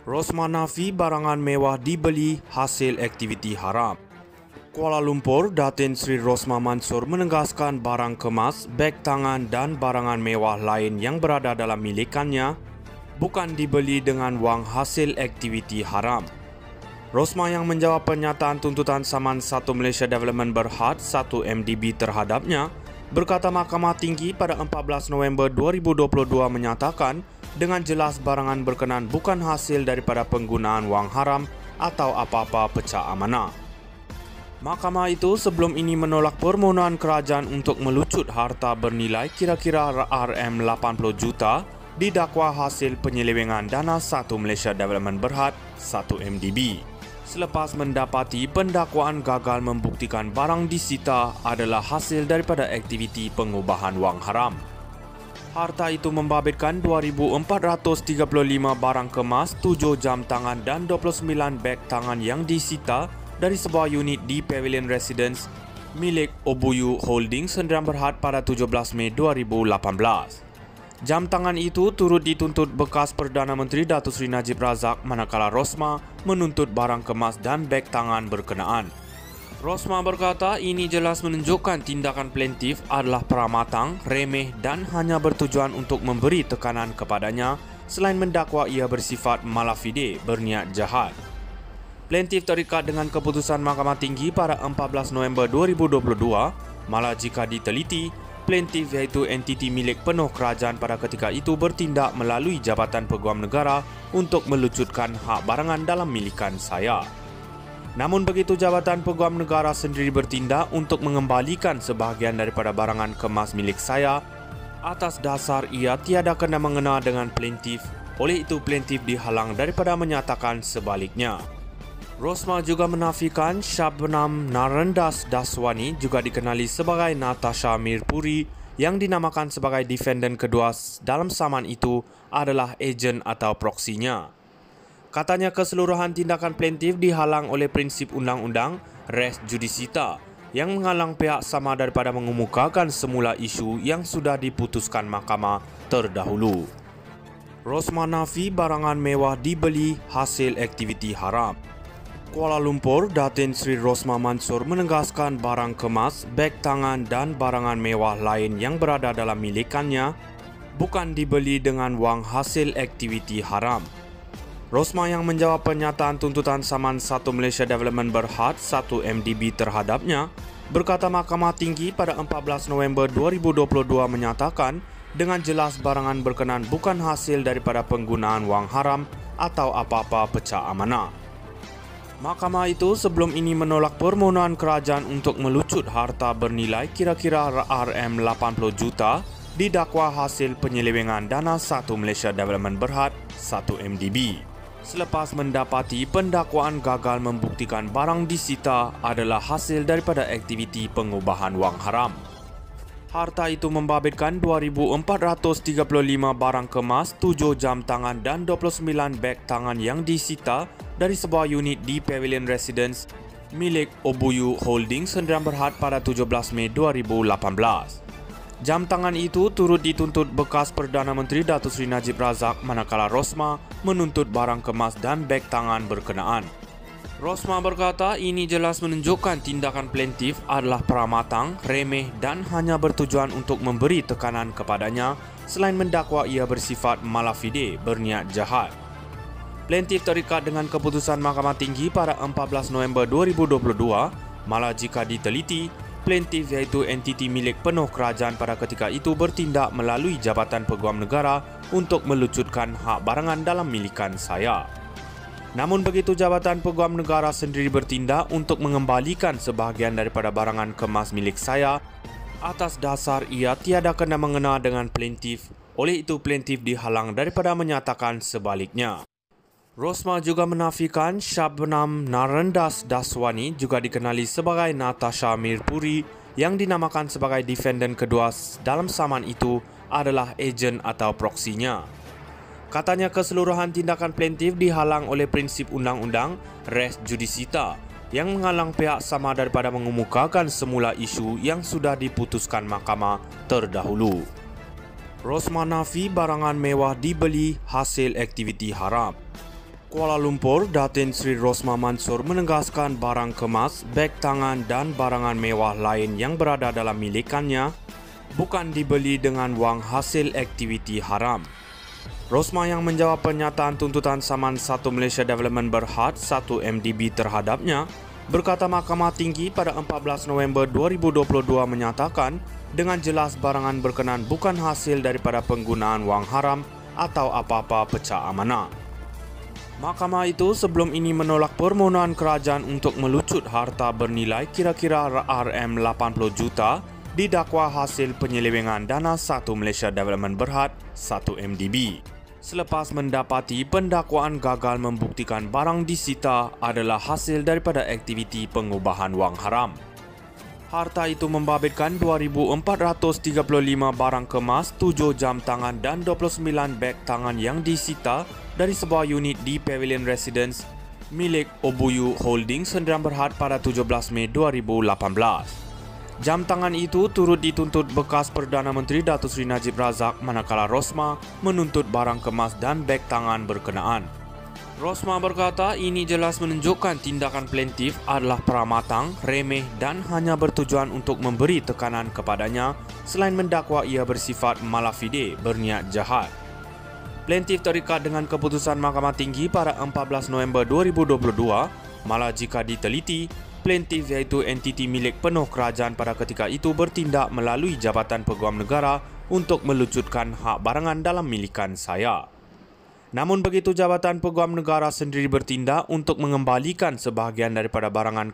Rosma nafi barangan mewah dibeli hasil aktiviti haram. Kuala Lumpur, Datin Sri Rosma Mansor menegaskan barang kemas, beg tangan dan barangan mewah lain yang berada dalam milikannya bukan dibeli dengan wang hasil aktiviti haram. Rosma yang menjawab pernyataan tuntutan saman 1 Malaysia Development Berhad 1 MDB terhadapnya berkata Mahkamah Tinggi pada 14 November 2022 menyatakan dengan jelas barangan berkenaan bukan hasil daripada penggunaan wang haram atau apa-apa pecah amanah. Mahkamah itu sebelum ini menolak permohonan kerajaan untuk melucut harta bernilai kira-kira RM80 juta didakwa hasil penyelewengan dana 1 Malaysia Development Berhad 1 MDB. Selepas mendapati pendakwaan gagal membuktikan barang disita adalah hasil daripada aktiviti pengubahan wang haram. Harta itu membabitkan 2,435 barang kemas, 7 jam tangan dan 29 beg tangan yang disita dari sebuah unit di Pavilion Residence milik Obuyu Holdings Sdn Berhad pada 17 Mei 2018. Jam tangan itu turut dituntut bekas Perdana Menteri Datuk Seri Najib Razak manakala Rosma menuntut barang kemas dan beg tangan berkenaan. Rosma berkata ini jelas menunjukkan tindakan plaintiff adalah peramatang, remeh dan hanya bertujuan untuk memberi tekanan kepadanya selain mendakwa ia bersifat malafide, berniat jahat. Plaintiff terikat dengan keputusan Mahkamah Tinggi pada 14 November 2022, malah jika diteliti, plaintiff iaitu entiti milik penuh kerajaan pada ketika itu bertindak melalui Jabatan Peguam Negara untuk melucutkan hak barangan dalam milikan saya. Namun begitu Jabatan Peguam Negara sendiri bertindak untuk mengembalikan sebahagian daripada barangan kemas milik saya atas dasar ia tiada kena mengena dengan plaintiff, oleh itu plaintiff dihalang daripada menyatakan sebaliknya. Rosma juga menafikan Shabnam Narendas Daswani juga dikenali sebagai Natasha Mirpuri yang dinamakan sebagai defendant kedua dalam saman itu adalah ejen atau proksinya. Katanya keseluruhan tindakan plaintiff dihalang oleh prinsip undang-undang res judicata yang menghalang pihak sama daripada mengemukakan semula isu yang sudah diputuskan mahkamah terdahulu. Rosma nafi barangan mewah dibeli hasil aktiviti haram. Kuala Lumpur, Datin Sri Rosma Mansor menegaskan barang kemas, beg tangan dan barangan mewah lain yang berada dalam milikannya bukan dibeli dengan wang hasil aktiviti haram. Rosma yang menjawab pernyataan tuntutan saman 1 Malaysia Development Berhad 1 MDB terhadapnya berkata Mahkamah Tinggi pada 14 November 2022 menyatakan dengan jelas barangan berkenaan bukan hasil daripada penggunaan wang haram atau apa-apa pecah amanah. Mahkamah itu sebelum ini menolak permohonan kerajaan untuk melucut harta bernilai kira-kira RM80 juta didakwa hasil penyelewengan dana 1 Malaysia Development Berhad 1 MDB. Selepas mendapati pendakwaan gagal membuktikan barang disita adalah hasil daripada aktiviti pengubahan wang haram. Harta itu membabitkan 2,435 barang kemas, 7 jam tangan dan 29 beg tangan yang disita dari sebuah unit di Pavilion Residence milik Obuyu Holdings Sdn Berhad pada 17 Mei 2018. Jam tangan itu turut dituntut bekas Perdana Menteri Datuk Seri Najib Razak manakala Rosma menuntut barang kemas dan beg tangan berkenaan. Rosma berkata ini jelas menunjukkan tindakan plaintiff adalah peramatang, remeh dan hanya bertujuan untuk memberi tekanan kepadanya selain mendakwa ia bersifat malafide, berniat jahat. Plaintiff terikat dengan keputusan Mahkamah Tinggi pada 14 November 2022, malah jika diteliti, plaintiff iaitu entiti milik penuh kerajaan pada ketika itu bertindak melalui Jabatan Peguam Negara untuk melucutkan hak barangan dalam milikan saya. Namun begitu Jabatan Peguam Negara sendiri bertindak untuk mengembalikan sebahagian daripada barangan kemas milik saya atas dasar ia tiada kena mengena dengan plaintiff, oleh itu plaintiff dihalang daripada menyatakan sebaliknya. Rosma juga menafikan Shabnam Narendas Daswani juga dikenali sebagai Natasha Mirpuri yang dinamakan sebagai defendant kedua dalam saman itu adalah ejen atau proksinya. Katanya keseluruhan tindakan plaintiff dihalang oleh prinsip undang-undang res judicata yang menghalang pihak sama daripada mengemukakan semula isu yang sudah diputuskan mahkamah terdahulu. Rosma nafi barangan mewah dibeli hasil aktiviti haram. Kuala Lumpur, Datin Sri Rosmah Mansor menegaskan barang kemas, beg tangan dan barangan mewah lain yang berada dalam milikannya bukan dibeli dengan wang hasil aktiviti haram. Rosmah yang menjawab pernyataan tuntutan Saman 1 Malaysia Development Berhad 1 MDB terhadapnya berkata Mahkamah Tinggi pada 14 November 2022 menyatakan dengan jelas barangan berkenaan bukan hasil daripada penggunaan wang haram atau apa-apa pecah amanah. Mahkamah itu sebelum ini menolak permohonan kerajaan untuk melucut harta bernilai kira-kira RM80 juta didakwa hasil penyelewengan dana 1 Malaysia Development Berhad 1 MDB. Selepas mendapati pendakwaan gagal membuktikan barang disita adalah hasil daripada aktiviti pengubahan wang haram. Harta itu membabitkan 2,435 barang kemas, 7 jam tangan dan 29 beg tangan yang disita dari sebuah unit di Pavilion Residence milik Obuyu Holdings Sdn Berhad pada 17 Mei 2018. Jam tangan itu turut dituntut bekas Perdana Menteri Datuk Seri Najib Razak manakala Rosmah menuntut barang kemas dan beg tangan berkenaan. Rosmah berkata ini jelas menunjukkan tindakan plaintiff adalah peramatang, remeh dan hanya bertujuan untuk memberi tekanan kepadanya selain mendakwa ia bersifat malafide, berniat jahat. Plaintiff terikat dengan keputusan Mahkamah Tinggi pada 14 November 2022, malah jika diteliti, plaintiff iaitu entiti milik penuh kerajaan pada ketika itu bertindak melalui Jabatan Peguam Negara untuk melucutkan hak barangan dalam milikan saya. Namun begitu Jabatan Peguam Negara sendiri bertindak untuk mengembalikan sebahagian daripada barangan